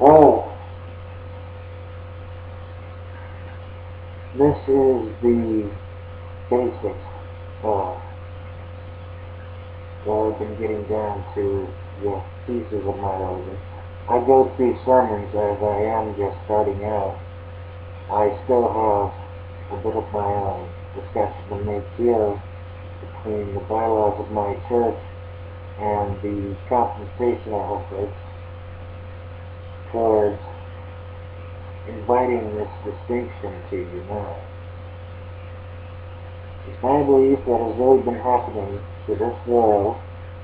Oh, this is the basics that I've been getting down to the pieces of my religion. I go through sermons as I am just starting out. I still have a bit of my own discussion to make here between the bylaws of my church and the compensation efforts towards inviting this distinction to you now. It's my belief that has really been happening to this world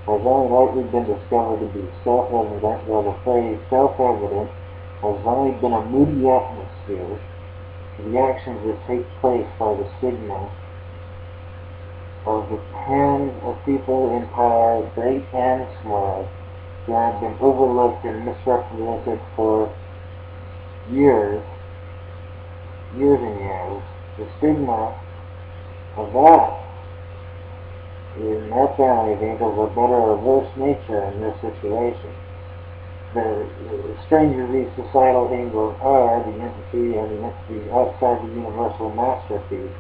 has only lately been discovered to be self-evident, while the phrase self-evident has only been a moody atmosphere to the actions that take place by the stigma of the hands of people in power, great and small, who have been overlooked and misrepresented for years and years. The stigma of that is not family think of a better or worse nature in this situation. The stranger these societal angles are, the entity and the entities outside the universal masterpiece,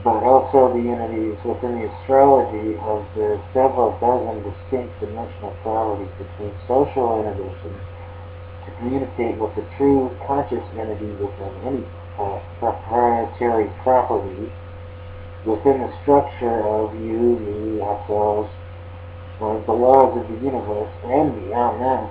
but also the entities within the astrology of the several dozen distinct dimensional qualities between social inhibitions to communicate with the true conscious entity within any proprietary property within the structure of you, me, ourselves, the laws of the universe, and beyond that.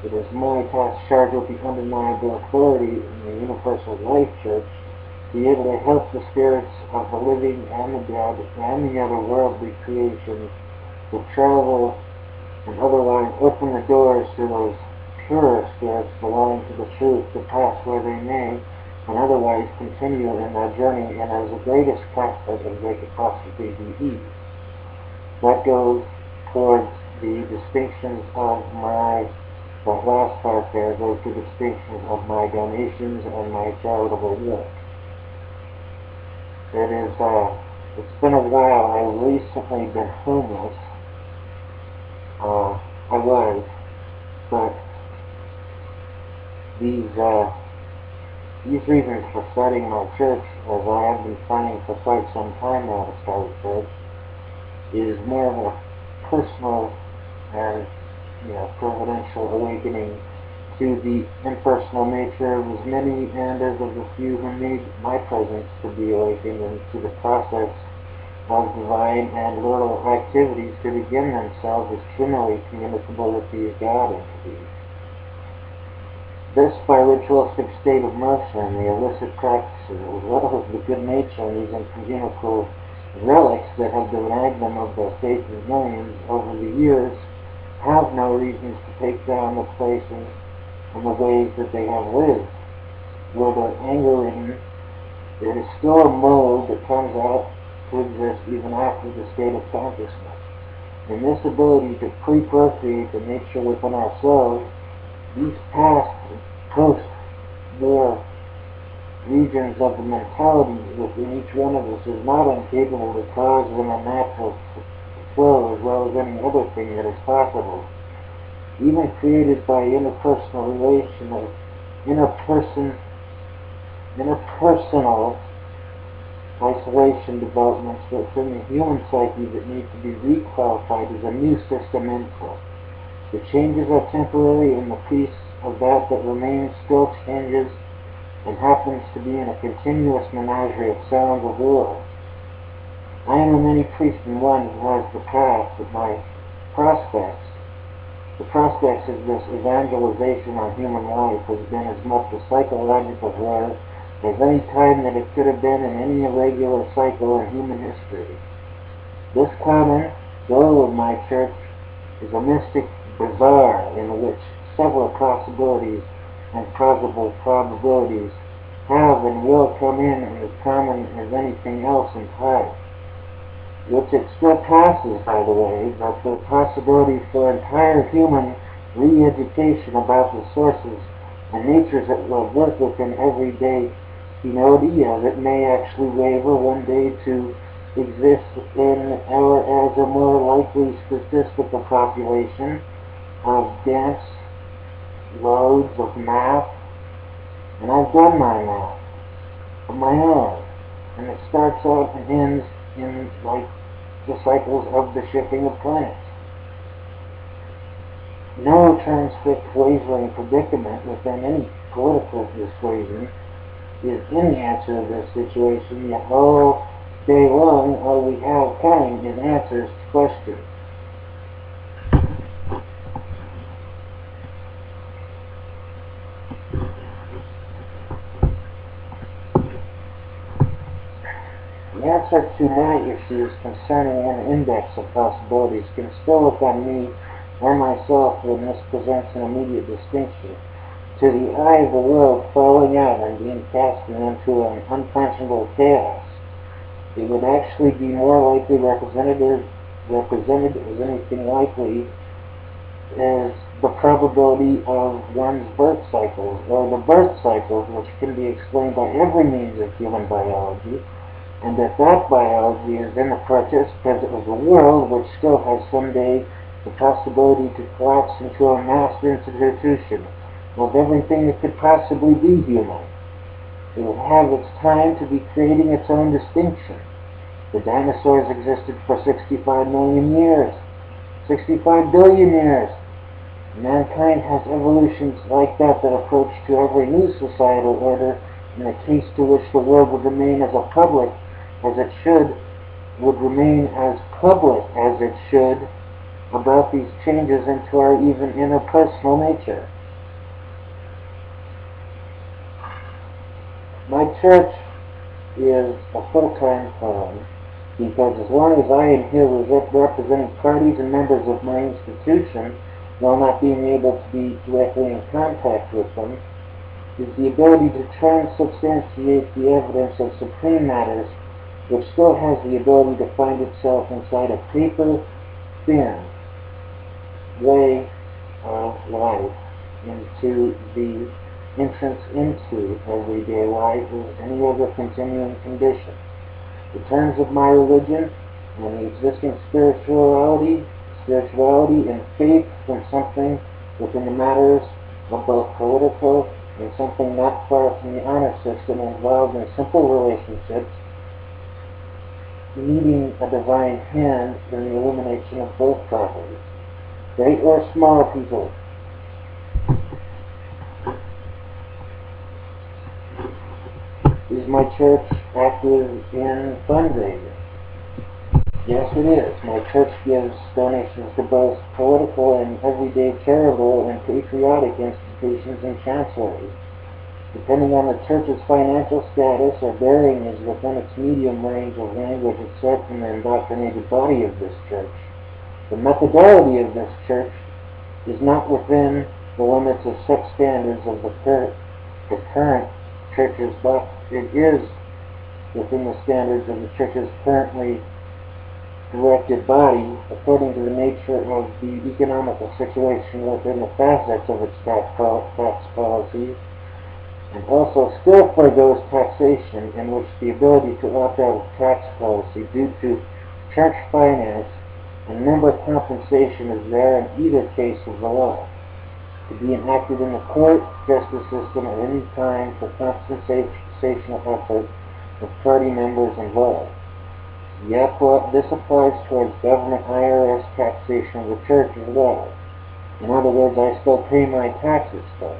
It is my task charged with the undeniable authority in the Universal Life Church to be able to help the spirits of the living and the dead and the otherworldly creations to travel and otherwise open the doors to those purer spirits belonging to the truth to pass where they may, and otherwise continue in their journey in as the greatest comfort as they could possibly be. That goes towards the distinctions of that last part there goes to distinctions of my donations and my charitable work. It's been a while. I've recently been homeless. I was, but these reasons for starting my church, as I have been planning for quite some time now to start a church, is more of a personal and providential awakening to the impersonal nature of as many and as of the few who need my presence to be awakened into the process of divine and literal activities to begin themselves as truly communicable with the God entities. This by ritualistic state of motion, the illicit practices, as well as the good nature and these incommunicable relics that have been magnum of the faith of millions over the years, have no reasons to take down the places and the ways that they have lived. Where their anger in, it is still a mold that comes out to exist even after the state of consciousness. And this ability to pre-procreate the nature within ourselves, these past and post-war regions of the mentality within each one of us is not incapable to cause them a natural flow as well as any other thing that is possible. Even created by interpersonal relation of interpersonal isolation developments within the human psyche that need to be requalified as a new system input. The changes are temporary, and the piece of that remains still changes and happens to be in a continuous menagerie of sounds of war. I am a many priest in one who has the path, but my prospects, the prospects of this evangelization on human life has been as much a psychological horror as any time that it could have been in any irregular cycle in human history. This common goal of my church is a mystic bazaar in which several possibilities and plausible probabilities have and will come in as common as anything else in time. Which it still passes, by the way, but the possibility for entire human re-education about the sources and natures that will work within everyday Henodia that may actually waver one day to exist in our as a more likely statistical population of dense loads of math, and I've done my math of my own, and it starts out and ends in like the cycles of the shifting of planets. No transfixed wavering predicament within any political persuasion is in the answer to this situation, yet all day long all we have coming is answers to questions. The answer to my issues concerning an index of possibilities can still look on me or myself when this presents an immediate distinction. To the eye of the world falling out and being cast into an unconscionable chaos, it would actually be more likely represented as anything likely as the probability of one's birth cycles, or the birth cycles, which can be explained by every means of human biology, and that biology is in the purchase because it was a world which still has someday the possibility to collapse into a mass institution of everything that could possibly be human. It will have its time to be creating its own distinction. The dinosaurs existed for 65 million years, 65 billion years. Mankind has evolutions like that approach to every new societal order, in a case to which the world would remain as public as it should about these changes into our even interpersonal nature. My church is a full-time firm because as long as I am here representing parties and members of my institution, while not being able to be directly in contact with them, is the ability to transubstantiate the evidence of supreme matters, which still has the ability to find itself inside a paper-thin way of life into the entrance into everyday life as any other continuing condition. The terms of my religion and the existing spirituality and faith in something within the matters of both political and something not far from the honor system involved in simple relationships, needing a divine hand in the illumination of both properties, great or small people. Is my church active in fundraising? Yes, it is. My church gives donations to both political and everyday charitable and patriotic institutions and chancelleries. Depending on the church's financial status, or bearing is within its medium range of language except from the indoctrinated body of this church. The methodology of this church is not within the limits of set standards of the current church's, but it is within the standards of the church's currently directed body, according to the nature of the economical situation within the facets of its tax policies, and also still foregoes taxation, in which the ability to opt out of tax policy due to church finance and member compensation is there in either case of the law, to be enacted in the court, justice system at any time for compensation effort of party members involved. Yet this applies towards government IRS taxation of the church as well. In other words, I still pay my taxes still.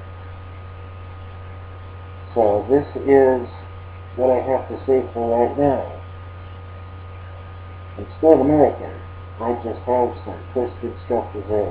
So this is what I have to say for right now. I'm still American. I just have some twisted stuff to say.